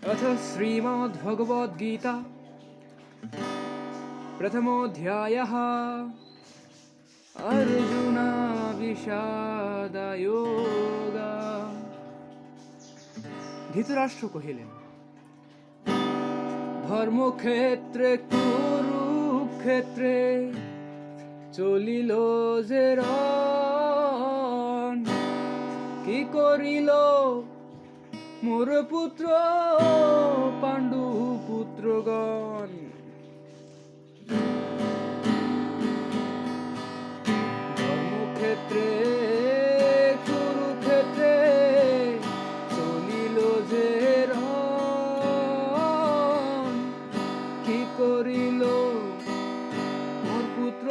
अथ श्रीमद्भगवद्गीता प्रथमोऽध्यायः अर्जुन বিষাদয়োগ। ধৃতরাষ্ট্র কহিলেন, ধর্মক্ষেত্রে কুরুক্ষেত্রে চলিল যে রণ, কি করিল মোর পুত্র পাণ্ডু পুত্রগণ। ধর্মক্ষেত্রে কুরুক্ষেত্রে চলিল যে রণ, কি করিল মোর পুত্র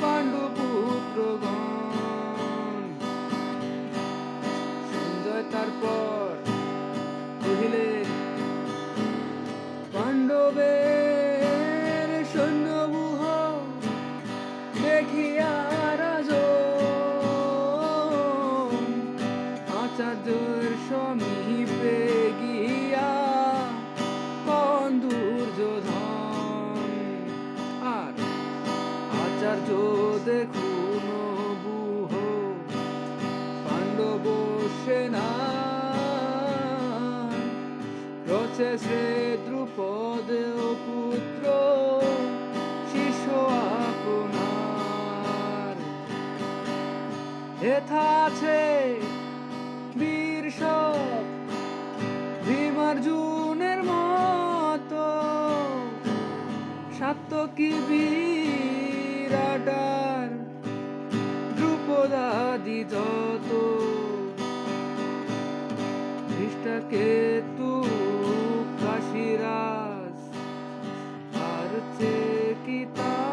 পাণ্ডু পুত্রগণ। সঞ্জয় তারপর কহিলেন, পাণ্ডবের সৈন্যব্যূহ দেখিয়া রাজন, আচার্যের সমীপে গিয়া কন দুর্যোধন। আর আচার্য দেখুন ব্যূহ পাণ্ডব সেনা, রচে শ্রী দ্রুপদ পুত্র শিষ্য আপনার। হেথা আছে বীর সব ভীমার্জুনের মতো, সাত্যকী বিরাটার দ্রুপদাদি যত, ধৃষ্টকেতু কাশীরাজ আর চেকিতান,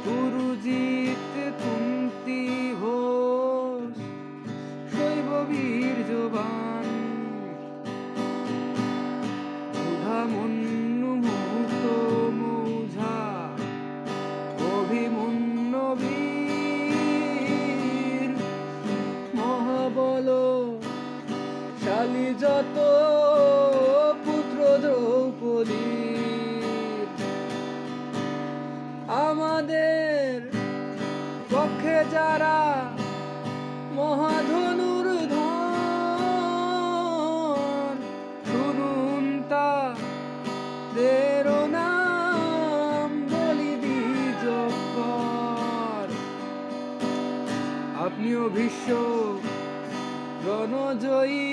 পুরুজিৎ কুন্তি ঘোষ শৈব বীর্যবান। সুধামন্যু মুক্ত মৌঝা অভিমন্যু বীর, মহাবল শালী যত পুত্র দ্রৌপদীর। আমাদের পক্ষে যারা মহাধনুর্ধর, শুনুন তাদের নাম বলি দ্বিজকর। আপনিও ভীষ্ম রণজয়ী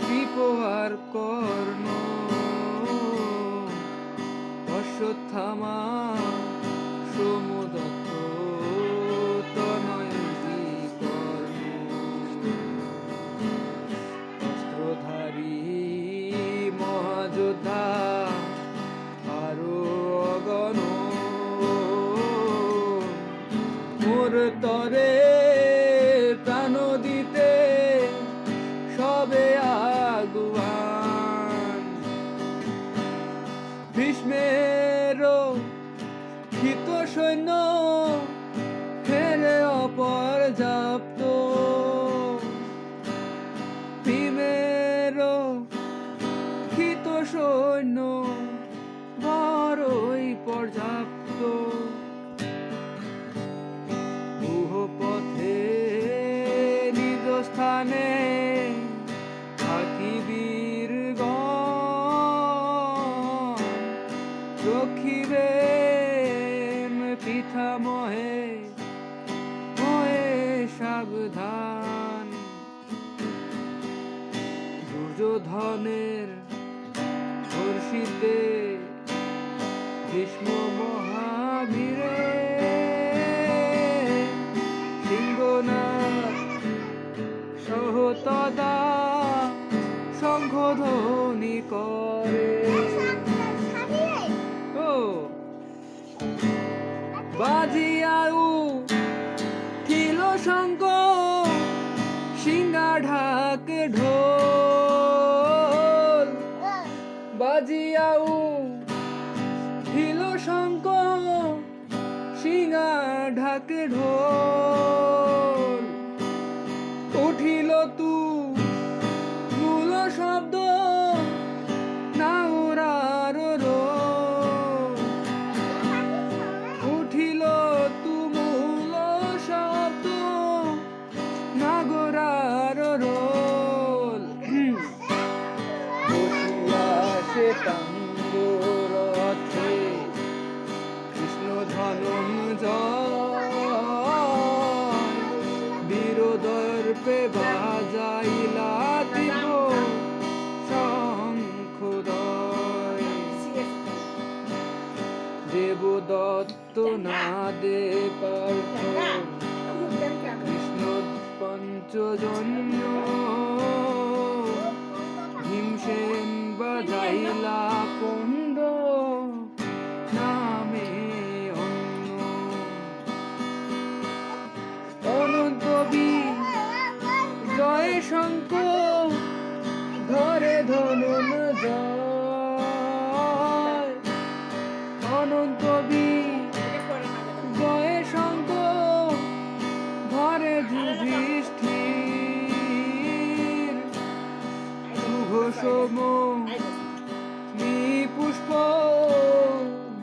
কৃপ আর কর্ণ, অশ্বত্থামা সোমদত্ত তনয় বিকর্ণ, অস্ত্রধারী মহাযোদ্ধা আরো অগণ, মোর তরে প্রাণ দিতে সবে আগুয়ান। ভীষ্মের ক্ষিত সৈন্য হেরে অপর্যাপ্ত, ভীমের ক্ষিত সৈন্য বড়ই পর্যাপ্ত। পথে নিজ স্থানে থাকি বীরগণ, রক্ষিবেন পিতামহে হয়ে সাবধান। দুর্যোধনের ধর্ষিতে ভীষ্ম মহাবীরে, সিংহনাথ সহতদা শঙ্খধ্বনি করে। ও বাজিয়াউ থিল শঙ্খ সিংহা ঢাকে ঢোল, বাজিয়াউ থিল শঙ্খ সিংহা ঢাকে ঢোল। উঠিল তু মূল শব্দ নাগরার রোল উঠিল তু মূল শব্দ নাগরার রোল বসিয়া সে টাঙ্গ রথে কৃষ্ণ ধনঞ্জয় বীরদর্পে বাজাইলা দিব শঙ্খদয় দেবদত্ত নাদে পার্থ কৃষ্ণ পঞ্চজন্য ভীমসেন বাজাইলা পণ্ড নামে অন্য অনন্ত জয় শঙ্কর ধরে ধনুন জয় অনন্ত জয় শঙ্কর ধরে যুধিষ্ঠির শুভসম পুষ্প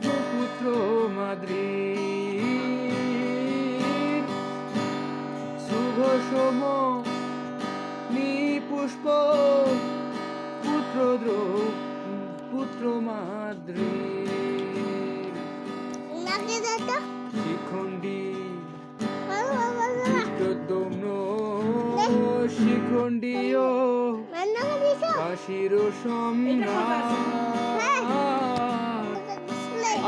পুত্র মাদ্রীর শুভসম পুষ্প পুত্র মাদ্রীর শিখণ্ডী দৌন শিখণ্ডীয় কাশীর সম্রাট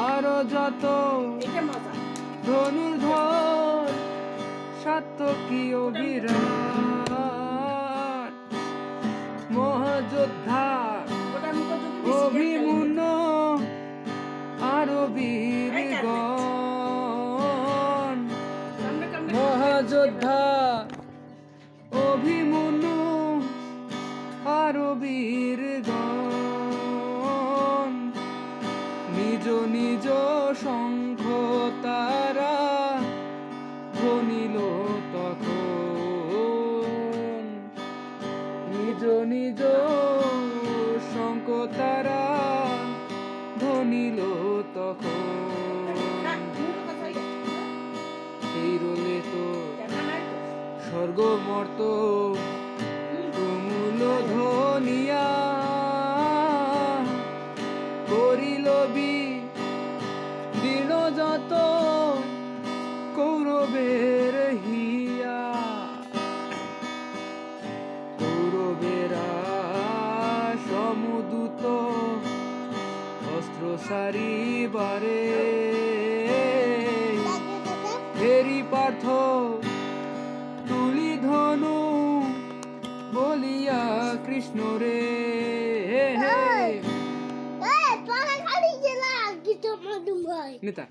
আরো যত ধনুর্ধর সাত্তকীয় বিরাট মহাযোদ্ধা অভিমন্য আরো বীরগণ মহাযোদ্ধা অভিমন্য আরো বীরগণ নিজ নিজ শঙ্খ তারা ধ্বনিল তখন নিজ নিজ শঙ্খ তারা ধ্বনিল তখন এই রোলে তো স্বর্গ মর্ত তুমুল ধ্বনিয়া করিল দীর্ণ যত কৌরবের হিয়া কৌরবেরা সমুদূত অস্ত্র সারিবারে ফেরি পার্থ তুলি ধনু বলিয়া কৃষ্ণ রে নেতা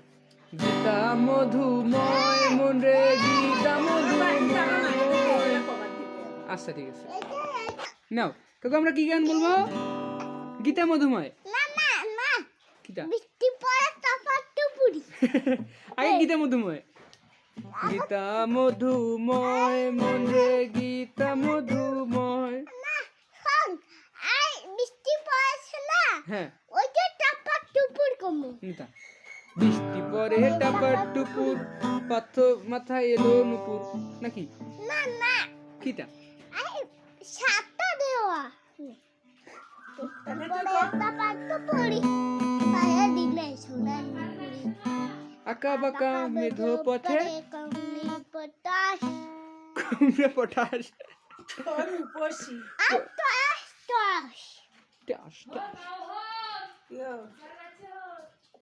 গীতা মধুময় মন রে গীতা মধুময় আচ্ছা ঠিক আছে নাও কাকু আমরা কি গান বলবো গীতা মধুময় আগে গীতা মধুময় গীতা মধুময় মন রে গীতা মধুময় হ্যাঁ নিতা বৃষ্টি পরে টাপার টুপুর পাথ মাথায় এলো নুপুর নাকি কিটা আঁকা বাঁকা মেধো পথে কুমড়ে পটাশ টাস টাস